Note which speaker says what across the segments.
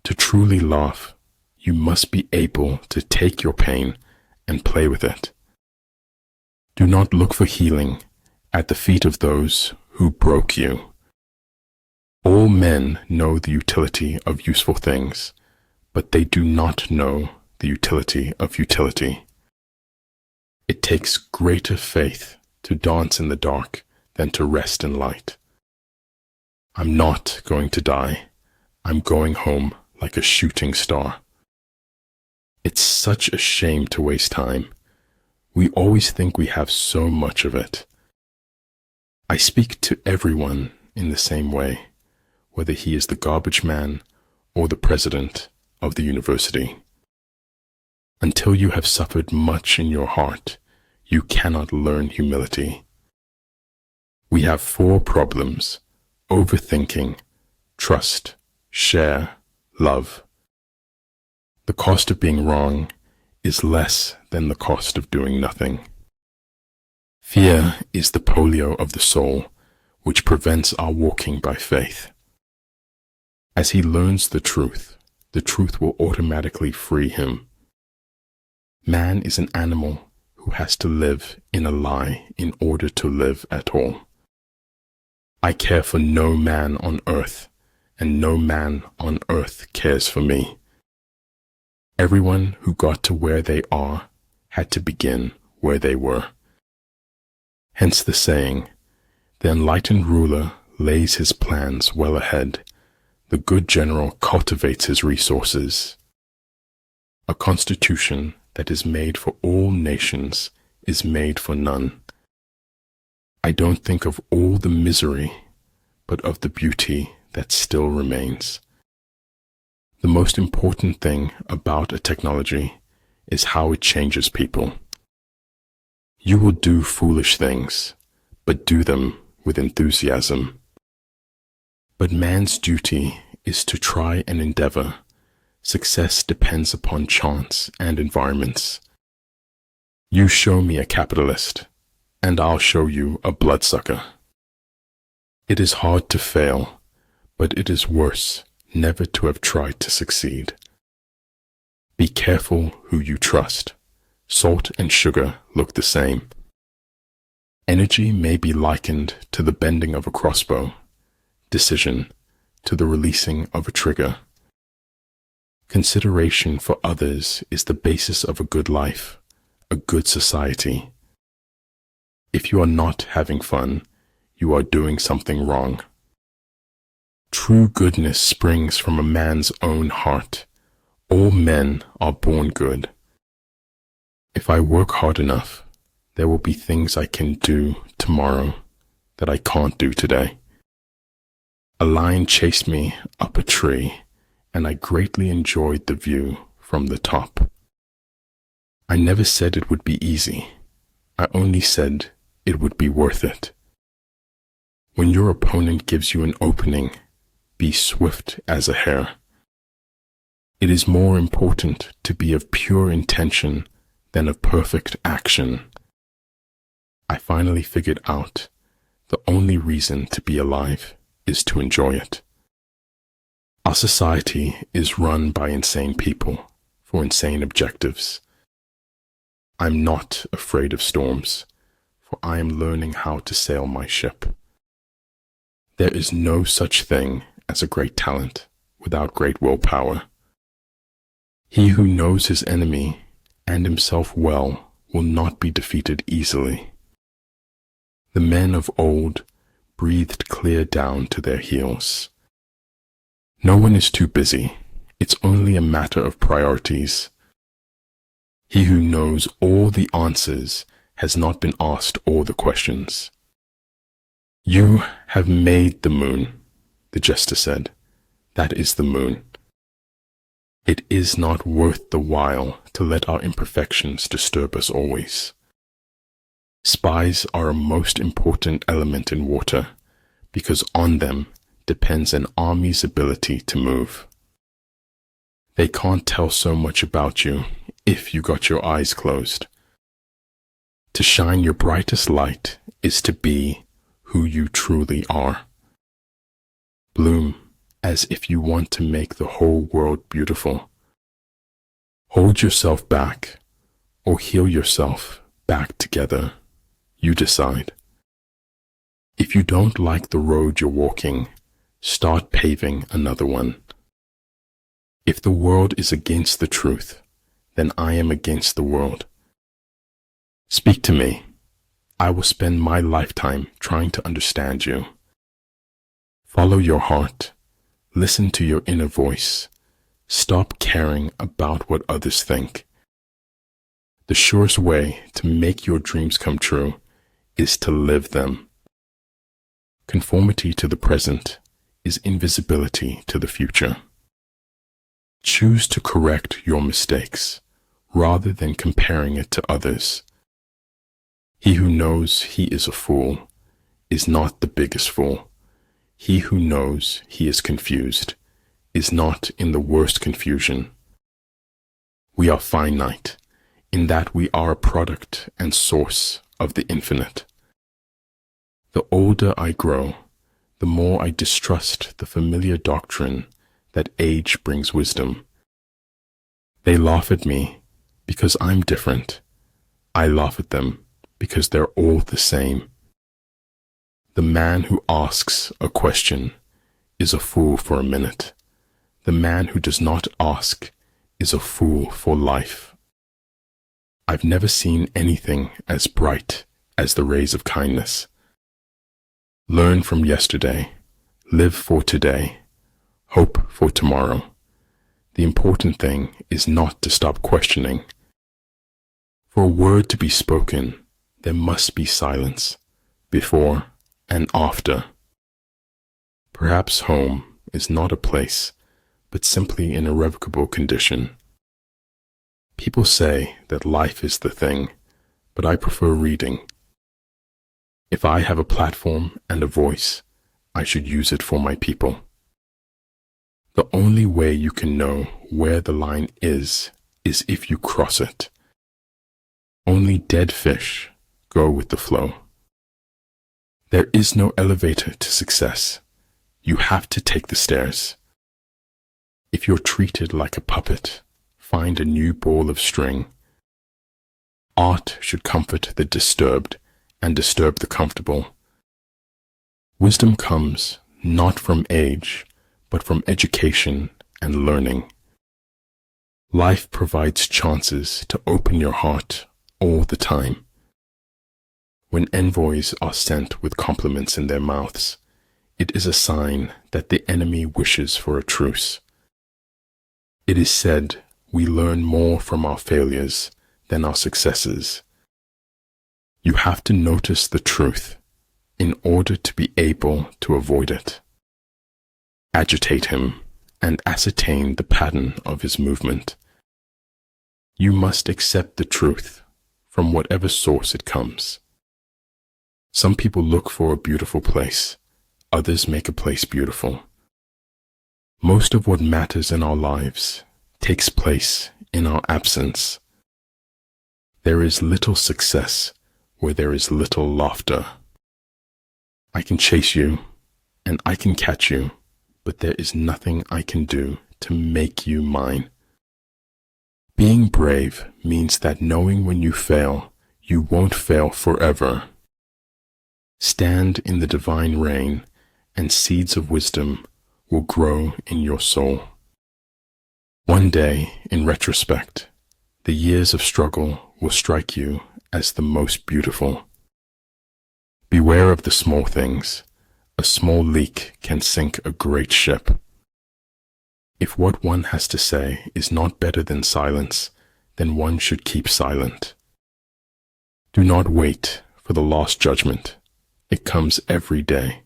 Speaker 1: To truly laugh, you must be able to take your pain and play with it. Do not look for healing at the feet of those who broke you. All men know the utility of useful things, but they do not know the utility of utility. It takes greater faith to dance in the dark than to rest in light. I'm not going to die. I'm going home like a shooting star. It's such a shame to waste time. We always think we have so much of it. I speak to everyone in the same way, whether he is the garbage man or the president of the university. Until you have suffered much in your heart, you cannot learn humility. We have 4 problems: overthinking, trust, share, love. The cost of being wrong is less than the cost of doing nothing. Fear is the polio of the soul, which prevents our walking by faith. As he learns the truth will automatically free him. Man is an animal who has to live in a lie in order to live at all. I care for no man on earth, and no man on earth cares for me. Everyone who got to where they are had to begin where they were. Hence the saying, the enlightened ruler lays his plans well ahead. The good general cultivates his resources. A constitution that is made for all nations is made for none. I don't think of all the misery, but of the beauty that still remains. The most important thing about a technology is how it changes people. You will do foolish things, but do them with enthusiasm. But man's duty is to try and endeavor. Success depends upon chance and environments. You show me a capitalist, and I'll show you a bloodsucker. It is hard to fail, but it is worse never to have tried to succeed. Be careful who you trust. Salt and sugar look the same. Energy may be likened to the bending of a crossbow, decision to the releasing of a trigger. Consideration for others is the basis of a good life, a good society. If you are not having fun, you are doing something wrong. True goodness springs from a man's own heart. All men are born good. If I work hard enough, there will be things I can do tomorrow that I can't do today. A lion chased me up a tree, and I greatly enjoyed the view from the top. I never said it would be easy. I only said it would be worth it. When your opponent gives you an opening, be swift as a hare. It is more important to be of pure intention than of perfect action. I finally figured out the only reason to be alive is to enjoy it. Our society is run by insane people for insane objectives. I'm not afraid of storms, for I am learning how to sail my ship. There is no such thing as a great talent without great willpower. He who knows his enemy and himself well will not be defeated easily. The men of old breathed clear down to their heels. No one is too busy. It's only a matter of priorities. He who knows all the answers has not been asked all the questions. You have made the moon, the jester said. That is the moon. It is not worth the while to let our imperfections disturb us always. Spies are a most important element in water, because on them depends an army's ability to move. They can't tell so much about you if you got your eyes closed. To shine your brightest light is to be who you truly are. Bloom as if you want to make the whole world beautiful. Hold yourself back or heal yourself back together. You decide. If you don't like the road you're walking, start paving another one. If the world is against the truth, then I am against the world. Speak to me. I will spend my lifetime trying to understand you. Follow your heart. Listen to your inner voice. Stop caring about what others think. The surest way to make your dreams come true is to live them. Conformity to the present is invisibility to the future. Choose to correct your mistakes rather than comparing it to others. He who knows he is a fool is not the biggest fool. He who knows he is confused is not in the worst confusion. We are finite in that we are a product and source of the infinite. The older I grow, the more I distrust the familiar doctrine that age brings wisdom. They laugh at me because I'm different. I laugh at them because they're all the same. The man who asks a question is a fool for a minute. The man who does not ask is a fool for life. I've never seen anything as bright as the rays of kindness. Learn from yesterday, live for today, hope for tomorrow. The important thing is not to stop questioning. For a word to be spoken, there must be silence, before and after. Perhaps home is not a place, but simply an irrevocable condition. People say that life is the thing, but I prefer reading. If I have a platform and a voice, I should use it for my people. The only way you can know where the line is if you cross it. Only dead fish go with the flow. There is no elevator to success. You have to take the stairs. If you're treated like a puppet, find a new ball of string. Art should comfort the disturbed and disturb the comfortable. Wisdom comes not from age, but from education and learning. Life provides chances to open your heart all the time. When envoys are sent with compliments in their mouths, it is a sign that the enemy wishes for a truce. It is said we learn more from our failures than our successes. You have to notice the truth in order to be able to avoid it. Agitate him and ascertain the pattern of his movement. You must accept the truth from whatever source it comes. Some people look for a beautiful place, others make a place beautiful. Most of what matters in our lives takes place in our absence. There is little success where there is little laughter. I can chase you and I can catch you, but there is nothing I can do to make you mine. Being brave means that knowing when you fail, you won't fail forever. Stand in the divine rain, and seeds of wisdom will grow in your soul. One day, in retrospect, the years of struggle will strike you as the most beautiful. Beware of the small things. A small leak can sink a great ship. If what one has to say is not better than silence, then one should keep silent. Do not wait for the last judgment. It comes every day.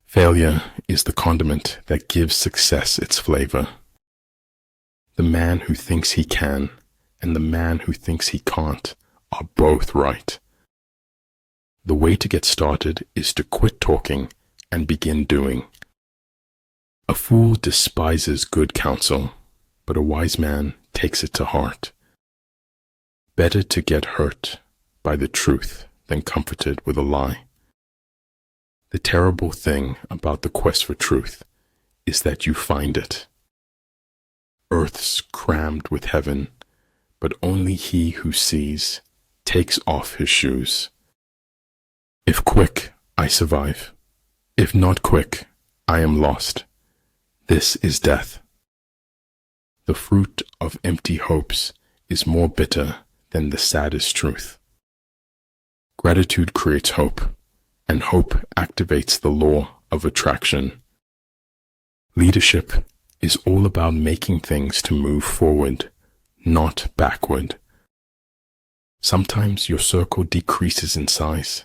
Speaker 1: Failure is the condiment that gives success its flavor. The man who thinks he can and the man who thinks he can't are both right. The way to get started is to quit talking and begin doing. A fool despises good counsel, but a wise man takes it to heart. Better to get hurt by the truth than comforted with a lie. The terrible thing about the quest for truth is that you find it. Earth's crammed with heaven, but only he who sees takes off his shoes. If quick, I survive. If not quick, I am lost. This is death. The fruit of empty hopes is more bitter than the saddest truth. Gratitude creates hope, and hope activates the law of attraction. Leadership is all about making things to move forward, not backward. Sometimes your circle decreases in size,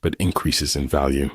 Speaker 1: but increases in value.